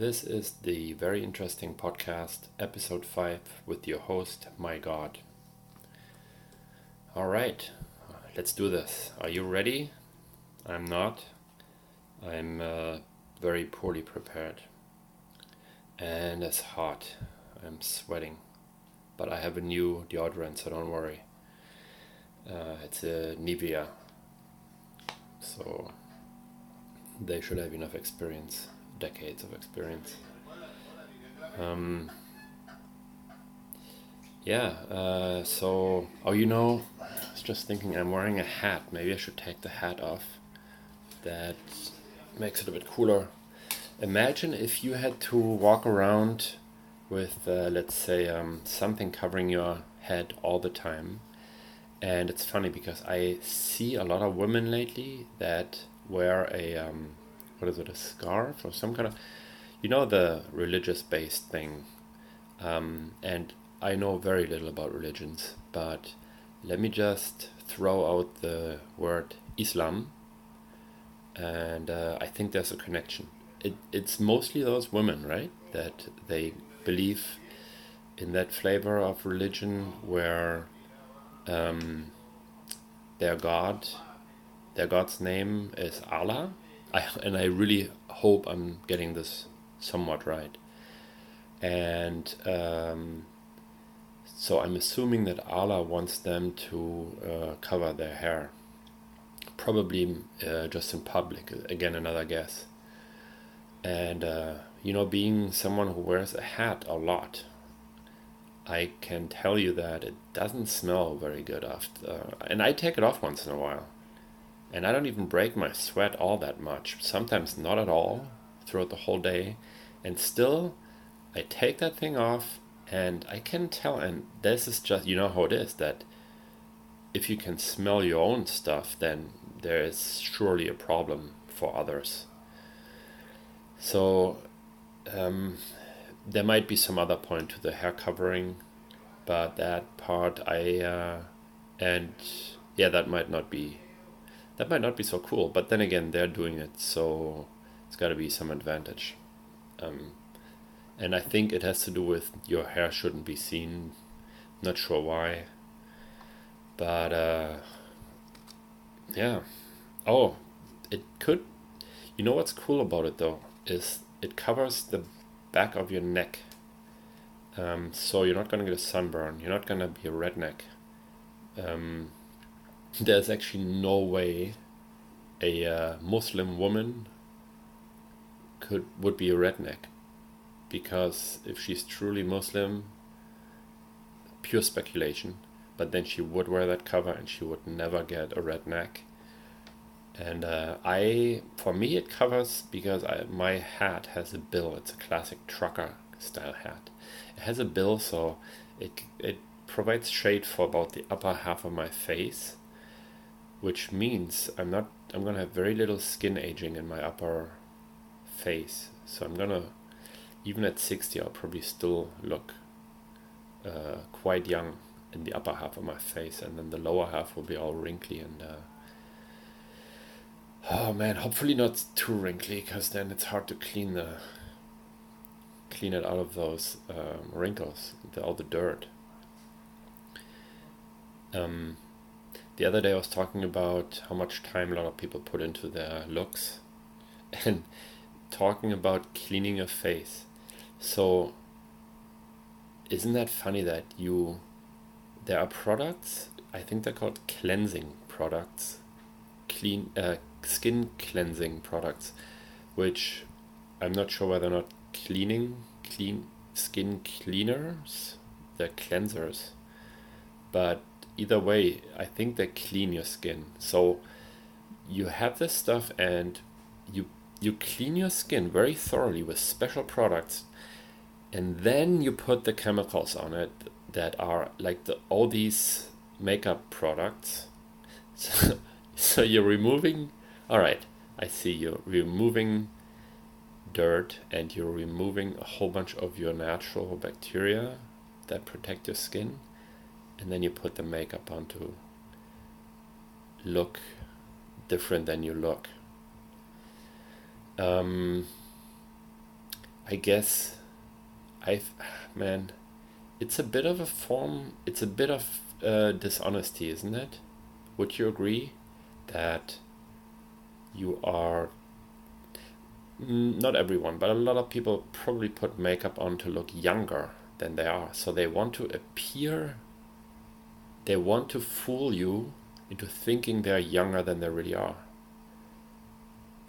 This is the very interesting podcast, episode 5, with your host, MyGod. All right, let's do this. Are you ready? I'm not. I'm very poorly prepared. And it's hot. I'm sweating. But I have a new deodorant, so don't worry. It's a Nivea. So they should have enough experience. Decades of experience. I was just thinking I'm wearing a hat. Maybe I should take the hat off. That makes it a bit cooler. Imagine if you had to walk around with, let's say, something covering your head all the time. And it's funny because I see a lot of women lately that wear a a scarf or some kind of, the religious-based thing. And I know very little about religions, but let me just throw out the word Islam, and I think there's a connection. It's mostly those women, right? That they believe in that flavor of religion where their God's name is Allah. I really hope I'm getting this somewhat right. And so I'm assuming that Allah wants them to cover their hair. Probably just in public, again, another guess. And, being someone who wears a hat a lot, I can tell you that it doesn't smell very good after. And I take it off once in a while. And I don't even break my sweat all that much. Sometimes not at all throughout the whole day. And still, I take that thing off and I can tell. And this is just, you know how it is, that if you can smell your own stuff, then there is surely a problem for others. So there might be some other point to the hair covering, but that part that might not be so cool. But then again, they're doing it, so it's got to be some advantage. And I think it has to do with your hair shouldn't be seen. Not sure why, but yeah. Oh, it could. You know what's cool about it though is it covers the back of your neck. So you're not gonna get a sunburn. You're not gonna be a redneck. There's actually no way a Muslim woman would be a redneck, because if she's truly Muslim, pure speculation, but then she would wear that cover and she would never get a redneck. And for me it covers because my hat has a bill. It's a classic trucker style hat. It has a bill, so it provides shade for about the upper half of my face, which means I'm gonna have very little skin aging in my upper face. So I'm gonna, even at 60, I'll probably still look quite young in the upper half of my face, and then the lower half will be all wrinkly and oh man, hopefully not too wrinkly, because then it's hard to clean it out of those wrinkles, all the dirt. The other day I was talking about how much time a lot of people put into their looks and talking about cleaning your face. So isn't that funny that there are products, I think they're called cleansing products, skin cleansing products, which I'm not sure whether or not clean skin cleaners, they're cleansers, but either way, I think they clean your skin. So you have this stuff and you clean your skin very thoroughly with special products, and then you put the chemicals on it that are like all these makeup products. So you're removing, all right, I see, you're removing dirt and you're removing a whole bunch of your natural bacteria that protect your skin, and then you put the makeup on to look different than you look. I I guess I've man, it's a bit of a form. It's a bit of dishonesty, isn't it? Would you agree that you are not everyone, but a lot of people probably put makeup on to look younger than they are. So they want to appear, they want to fool you into thinking they're younger than they really are.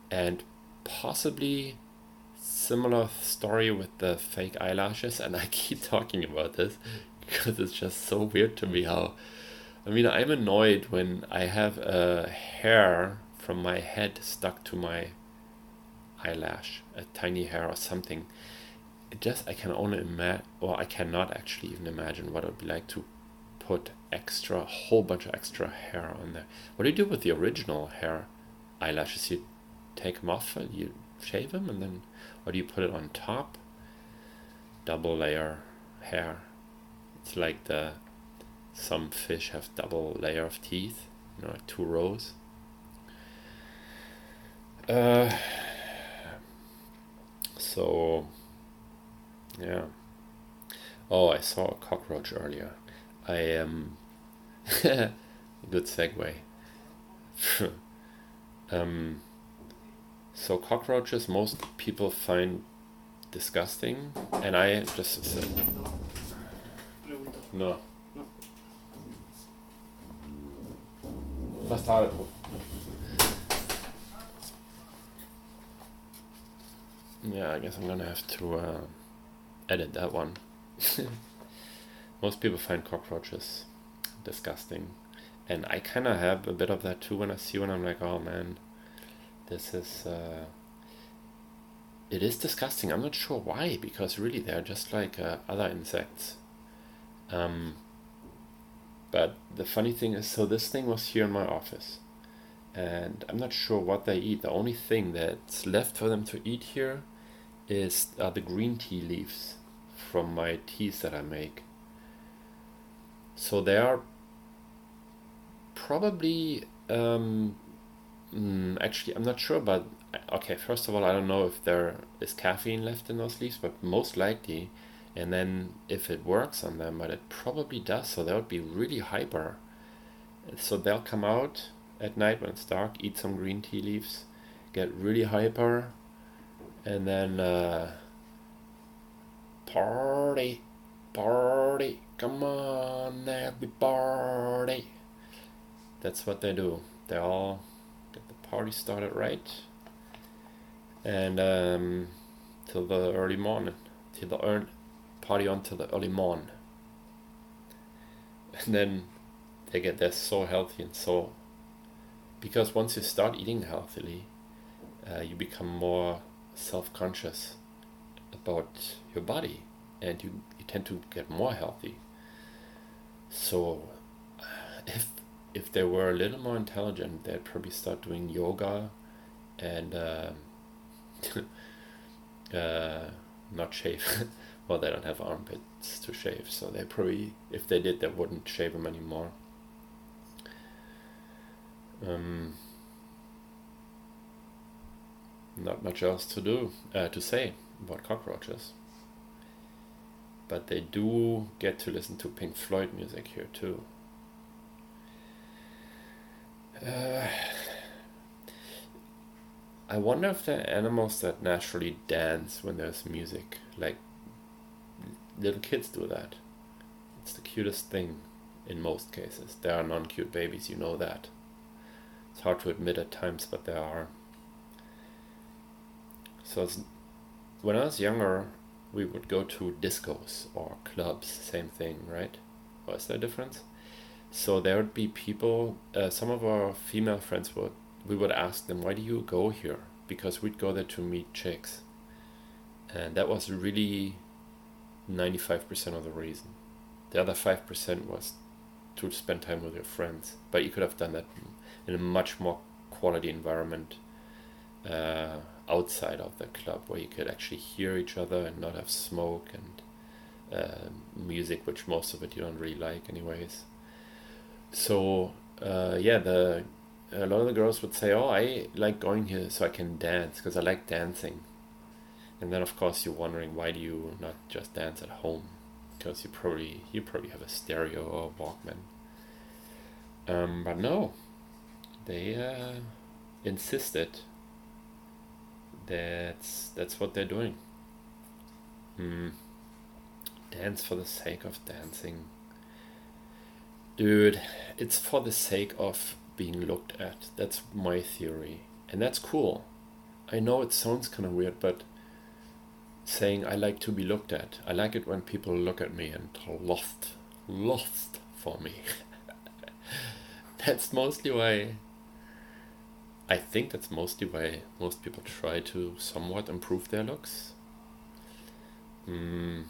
And possibly similar story with the fake eyelashes. And I keep talking about this because it's just so weird to me how, I mean, I'm annoyed when I have a hair from my head stuck to my eyelash, a tiny hair or something. I can only imagine, or I cannot actually even imagine what it would be like to put a whole bunch of extra hair on there. What do you do with the original hair eyelashes? You take them off, you shave them, and then, or do you put it on top? Double layer hair. It's like some fish have double layer of teeth, like 2 rows. So, yeah. Oh, I saw a cockroach earlier. I am good segue. So cockroaches, most people find disgusting, and I just said no. Yeah, I guess I'm gonna have to edit that one. Most people find cockroaches disgusting, and I kind of have a bit of that too when I see one. I'm like, oh man, this is it is disgusting. I'm not sure why, because really they're just like other insects. But the funny thing is, so this thing was here in my office, and I'm not sure what they eat. The only thing that's left for them to eat here is the green tea leaves from my teas that I make. So they are probably actually, I'm not sure, but okay, first of all, I don't know if there is caffeine left in those leaves, but most likely. And then if it works on them, but it probably does, so they would be really hyper. So they'll come out at night when it's dark, eat some green tea leaves, get really hyper, and then party, come on everybody. That's what they do. They all get the party started right, and till the early morning, party on till the early morning, and then they're so healthy and so, because once you start eating healthily, you become more self-conscious about your body, and you tend to get more healthy. So if they were a little more intelligent, they'd probably start doing yoga and not shave. Well, they don't have armpits to shave, so they probably, if they did, they wouldn't shave them anymore. Not much else to say about cockroaches, but they do get to listen to Pink Floyd music here too. I wonder if there are animals that naturally dance when there's music, like little kids do that. It's the cutest thing in most cases. There are non-cute babies, you know that. It's hard to admit at times, but there are. So when I was younger, we would go to discos or clubs, same thing, right? Or is there a difference? So there would be people, some of our female friends we would ask them, why do you go here? Because we'd go there to meet chicks. And that was really 95% of the reason. The other 5% was to spend time with your friends. But you could have done that in a much more quality environment outside of the club, where you could actually hear each other and not have smoke and music, which most of it you don't really like anyways. So a lot of the girls would say, oh, I like going here so I can dance, because I like dancing. And then of course you're wondering, why do you not just dance at home? Because you probably have a stereo or a Walkman. But no, they insisted that's what they're doing. Dance for the sake of dancing. Dude, it's for the sake of being looked at. That's my theory. And that's cool. I know it sounds kind of weird, but saying I like to be looked at. I like it when people look at me and lust for me. That's mostly why, I think that's mostly why most people try to somewhat improve their looks. My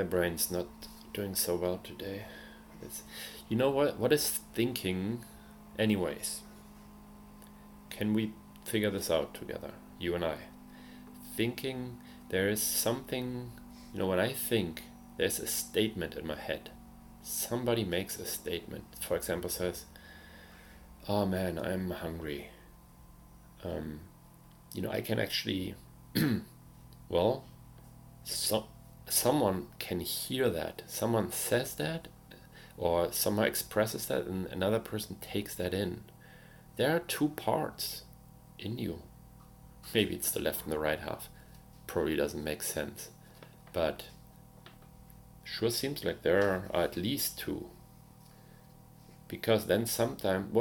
brain's not doing so well today. You know what is thinking anyways? Can we figure this out together, you and I? Thinking, there is something, when I think, there's a statement in my head. Somebody makes a statement, for example says, oh man, I'm hungry. I can actually, well, someone can hear that. Someone says that, or someone expresses that, and another person takes that in. There are two parts in you. Maybe it's the left and the right half. Probably doesn't make sense. But sure seems like there are at least two. Because then sometime,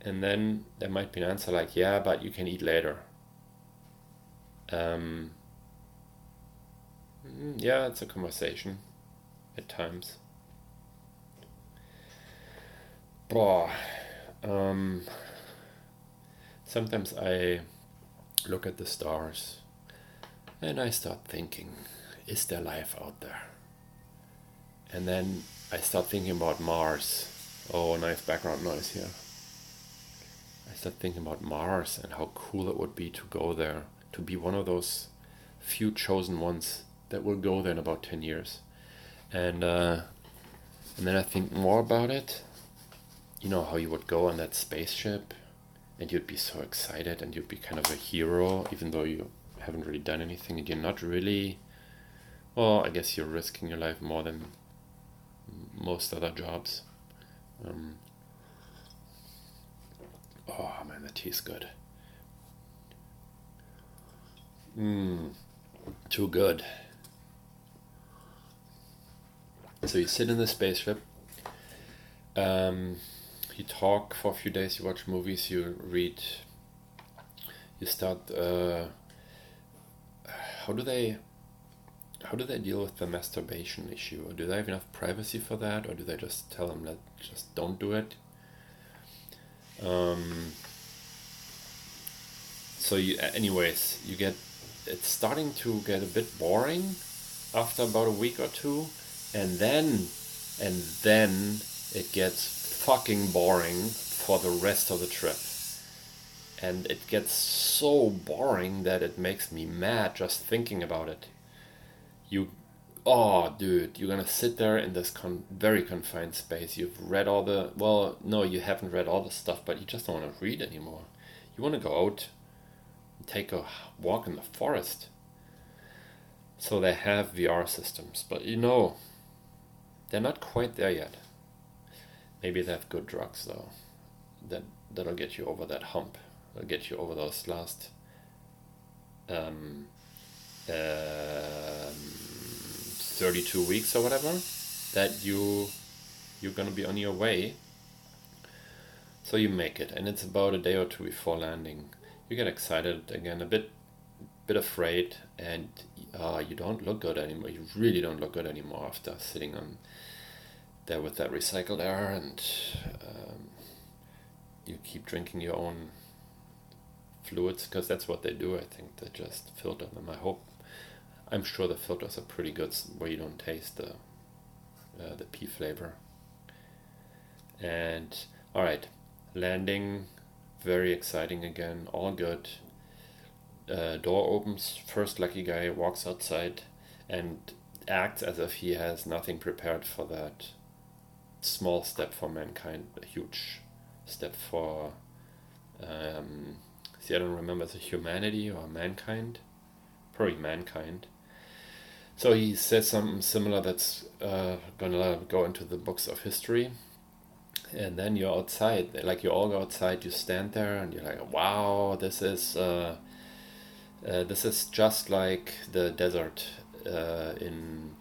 and then there might be an answer like, yeah, but you can eat later. Yeah, it's a conversation at times. Sometimes I look at the stars and I start thinking, is there life out there? And then I start thinking about Mars. Oh, nice background noise here. I start thinking about Mars and how cool it would be to go there, to be one of those few chosen ones that will go there in about 10 years. And then I think more about it. You know how you would go on that spaceship and you'd be so excited and you'd be kind of a hero, even though you haven't really done anything and you're not really, I guess you're risking your life more than most other jobs. Oh man, that tea is good. Too good. So you sit in the spaceship, you talk for a few days, you watch movies, you read, you start, how do they deal with the masturbation issue? Do they have enough privacy for that, or do they just tell them that just don't do it? So it's starting to get a bit boring after about a week or two, and then it gets fucking boring for the rest of the trip. And it gets so boring that it makes me mad just thinking about it. You're gonna sit there in this very confined space. You've read all the, no, you haven't read all the stuff, but you just don't want to read anymore. You want to go out and take a walk in the forest. So they have VR systems, but they're not quite there yet. Maybe they have good drugs though. That'll get you over that hump. It'll get you over those last 32 weeks or whatever, that you're gonna be on your way. So you make it, and it's about a day or two before landing. You get excited again, a bit afraid, and you don't look good anymore. You really don't look good anymore after sitting on there with that recycled air, and you keep drinking your own fluids, because that's what they do. I think they just filter them. I'm sure the filters are pretty good, where you don't taste the pee flavor. And alright, landing, very exciting again, all good. Door opens, first lucky guy walks outside and acts as if he has nothing prepared for that small step for mankind, a huge step for Dusty, I don't remember, is it humanity or mankind? Probably mankind. So he says something similar that's gonna go into the books of history. And then you're outside, like you all go outside, you stand there and you're like, wow, this is just like the desert in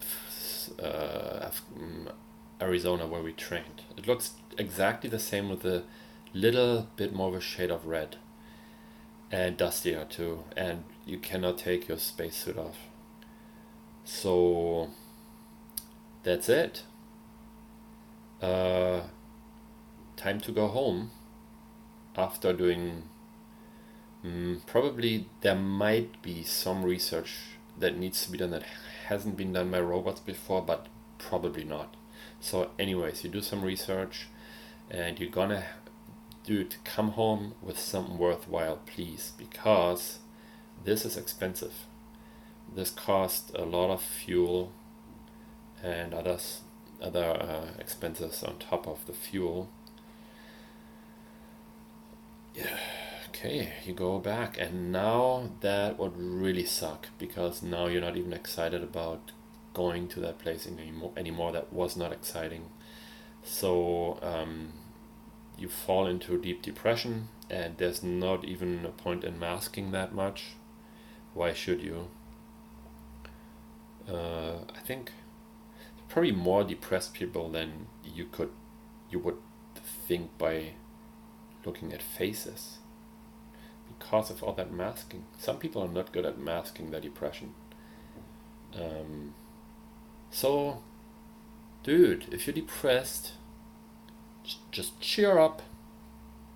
Arizona where we trained. It looks exactly the same with a little bit more of a shade of red and dustier too. And you cannot take your spacesuit off. So that's it. Time to go home after doing probably there might be some research that needs to be done that hasn't been done by robots before, but probably not. So anyways, you do some research and you're gonna come home with something worthwhile, please, because this is expensive. This cost a lot of fuel and other expenses on top of the fuel. Yeah. Okay, you go back, and now that would really suck, because now you're not even excited about going to that place anymore. That was not exciting. So you fall into deep depression, and there's not even a point in masking that much. Why should you? I think probably more depressed people than you would think by looking at faces, because of all that masking. Some people are not good at masking their depression. So, dude, if you're depressed, just cheer up.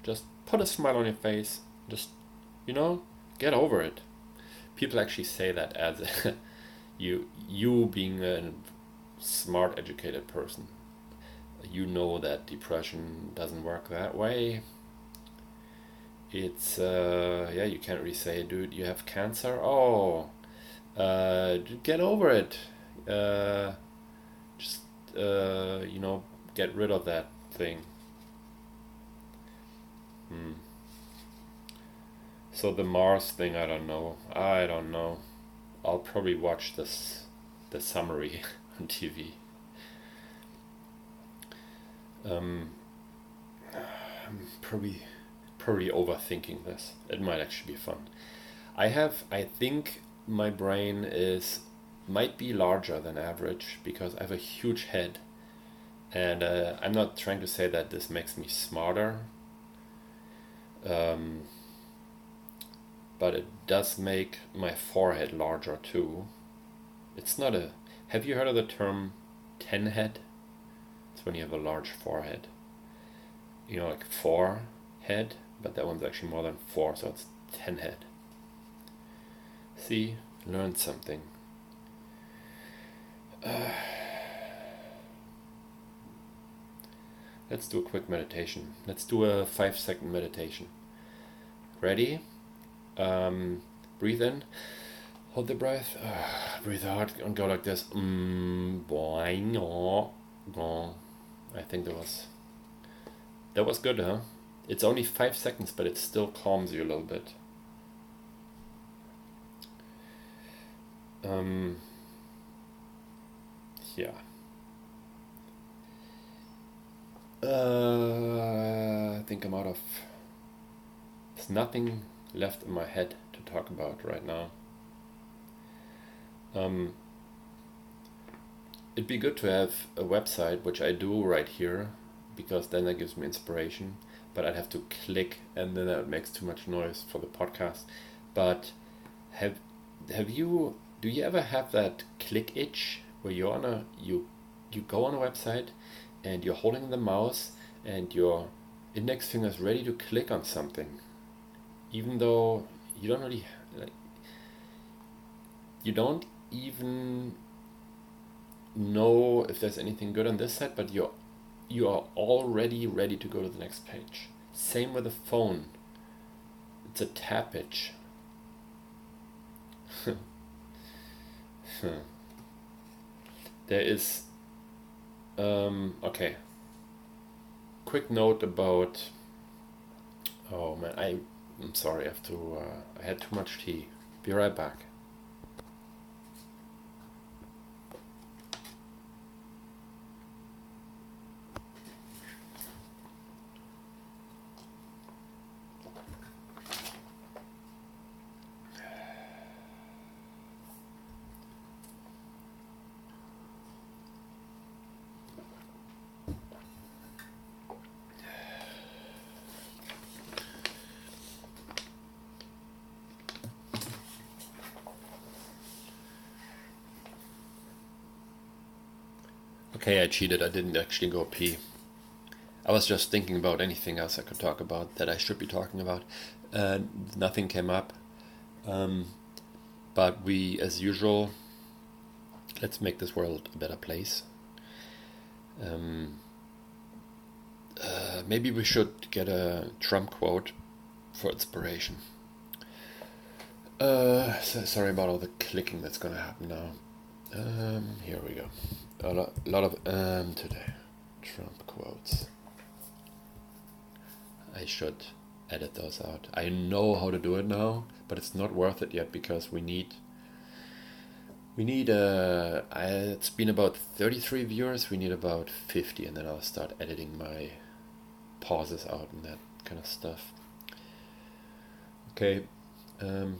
Just put a smile on your face. Just, get over it. People actually say that as you being a smart, educated person. You know that depression doesn't work that way. It's you can't really say, dude, you have cancer. Oh, get over it. Just get rid of that thing. So the Mars thing, I don't know. I'll probably watch the summary on TV. I'm probably overthinking this. It might actually be fun. I think my brain might be larger than average because I have a huge head, and I'm not trying to say that this makes me smarter, but it does make my forehead larger too. It's not have you heard of the term 10 head? It's when you have a large forehead. Like 4 head, but that one's actually more than 4, so it's 10 head. See, learned something. Let's do a quick meditation. Let's do a 5-second meditation. Ready? Breathe in, hold the breath, breathe out, and go like this. I think that was good, huh? It's only 5 seconds, but it still calms you a little bit. Yeah. I think I'm out of... There's nothing left in my head to talk about right now. It'd be good to have a website, which I do right here, because then that gives me inspiration. But I'd have to click, and then that makes too much noise for the podcast. But do you ever have that click itch where you go on a website and you're holding the mouse and your index finger is ready to click on something, even though you don't really you don't even know if there's anything good on this site, but you are already ready to go to the next page. Same with the phone. It's a tap itch. There is okay. Quick note about I'm sorry, I have to. I had too much tea. Be right back. Okay, I cheated. I didn't actually go pee. I was just thinking about anything else I could talk about that I should be talking about. Nothing came up. But we, as usual, let's make this world a better place. Maybe we should get a Trump quote for inspiration. Sorry about all the clicking that's gonna happen now. Here we go. A lot of today. Trump quotes. I should edit those out. I know how to do it now, but it's not worth it yet because we need. It's been about 33 viewers. We need about 50, and then I'll start editing my pauses out and that kind of stuff. Okay,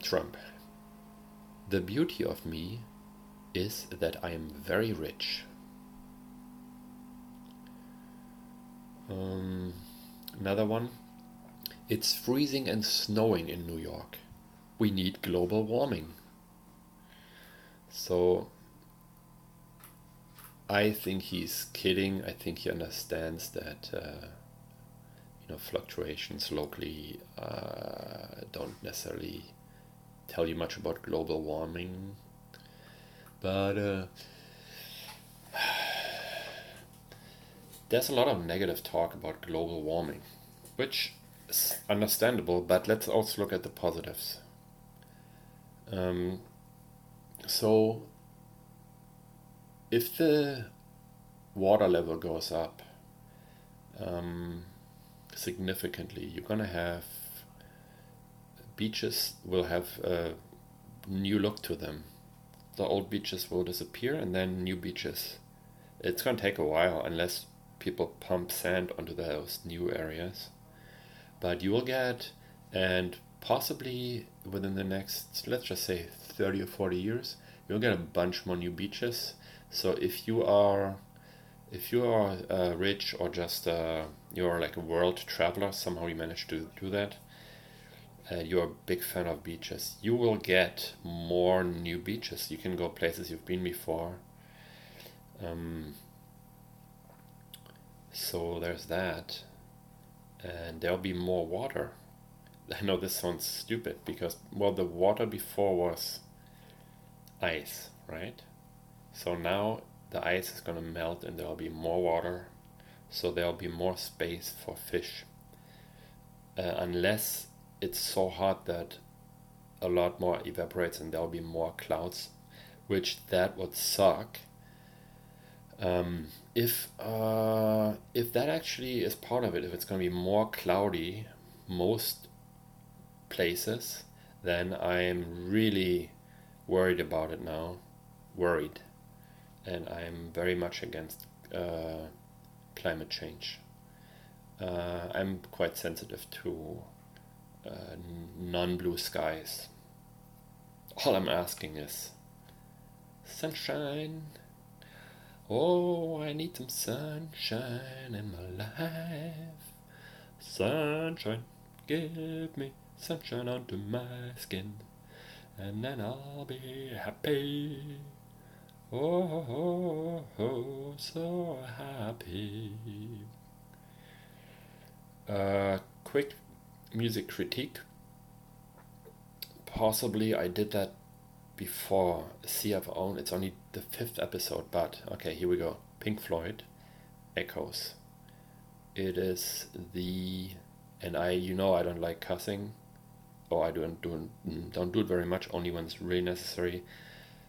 Trump. The beauty of me is that I am very rich. Another one. It's freezing and snowing in New York. We need global warming. So I think he's kidding. I think he understands that fluctuations locally don't necessarily tell you much about global warming. But there's a lot of negative talk about global warming, which is understandable, but let's also look at the positives. So if the water level goes up significantly, you're gonna have beaches will have a new look to them. The old beaches will disappear and then new beaches. It's gonna take a while unless people pump sand onto those new areas. But you will get, and possibly within the next, let's just say 30 or 40 years, you'll get a bunch more new beaches. So if you are rich or just you're like a world traveler, somehow you manage to do that, you're a big fan of beaches, you will get more new beaches. You can go places you've been before. So there's that. And there'll be more water. I know this sounds stupid because, well, the water before was ice, right? So now the ice is going to melt and there'll be more water. So there'll be more space for fish. Unless it's so hot that a lot more evaporates and there'll be more clouds, which that would suck. If that actually is part of it, if it's going to be more cloudy most places, then I'm really worried about it now. Worried. And I'm very much against climate change. I'm quite sensitive to non-blue skies. All I'm asking is sunshine. Oh, I need some sunshine in my life. Sunshine, give me sunshine onto my skin, and then I'll be happy. Oh, so happy. Quick music critique. Possibly I did that before CFO. It's only the 5th episode, but okay, here we go. Pink Floyd, Echoes. It is and I don't like cussing, or I don't do it very much, only when it's really necessary.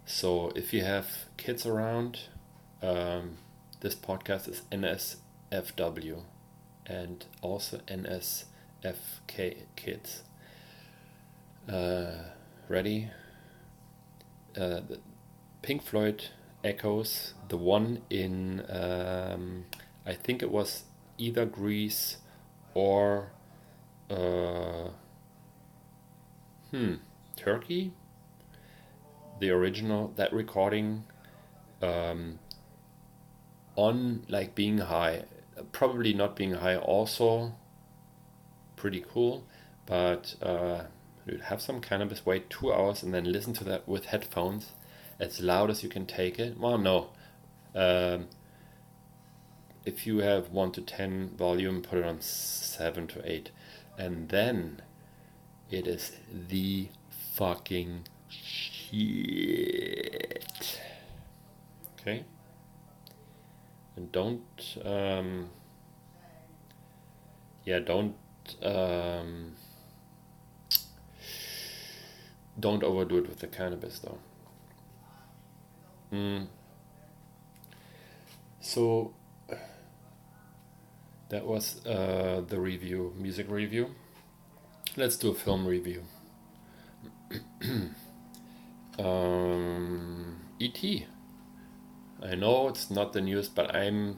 So if you have kids around, this podcast is NSFW and also NSFK kids. Ready? The Pink Floyd Echoes, the one in, I think it was either Greece or uh, Turkey. The original, that recording, um, on like being high, probably not being high, also pretty cool. But you'd have some cannabis, wait 2 hours, and then listen to that with headphones as loud as you can take it. Well, no. Um, if you have 1 to 10 volume, put it on 7 to 8. And then it is the fucking shit. Okay? And um, don't overdo it with the cannabis though. So that was the review, music review. Let's do a film review. E.T. I know it's not the newest, but I'm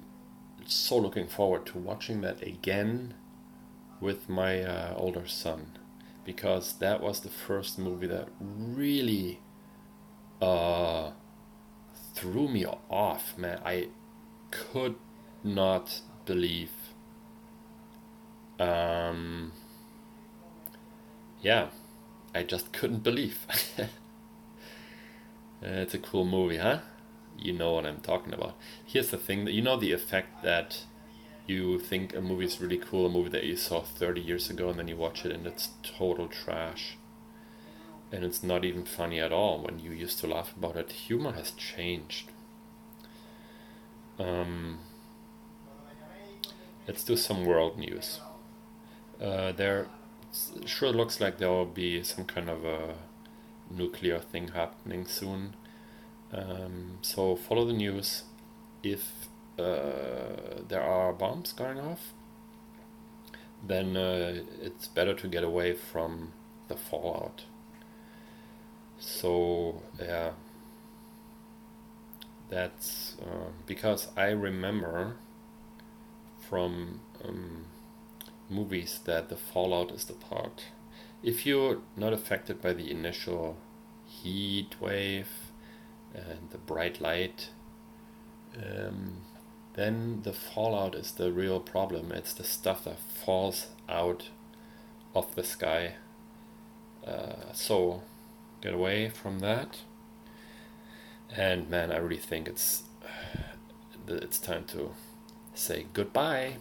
so looking forward to watching that again with my older son, because that was the first movie that really threw me off, man. I could not believe. Yeah, I just couldn't believe. It's a cool movie, huh? You know what I'm talking about. Here's the thing, that you know the effect that you think a movie is really cool, a movie that you saw 30 years ago, and then you watch it and it's total trash. And it's not even funny at all when you used to laugh about it. Humor has changed. Let's do some world news. There sure looks like there will be some kind of a nuclear thing happening soon. So follow the news. If there are bombs going off, then it's better to get away from the fallout. So yeah, that's because I remember from movies that the fallout is the part. If you're not affected by the initial heat wave and the bright light, then the fallout is the real problem. It's the stuff that falls out of the sky. So get away from that. And man, I really think it's time to say goodbye.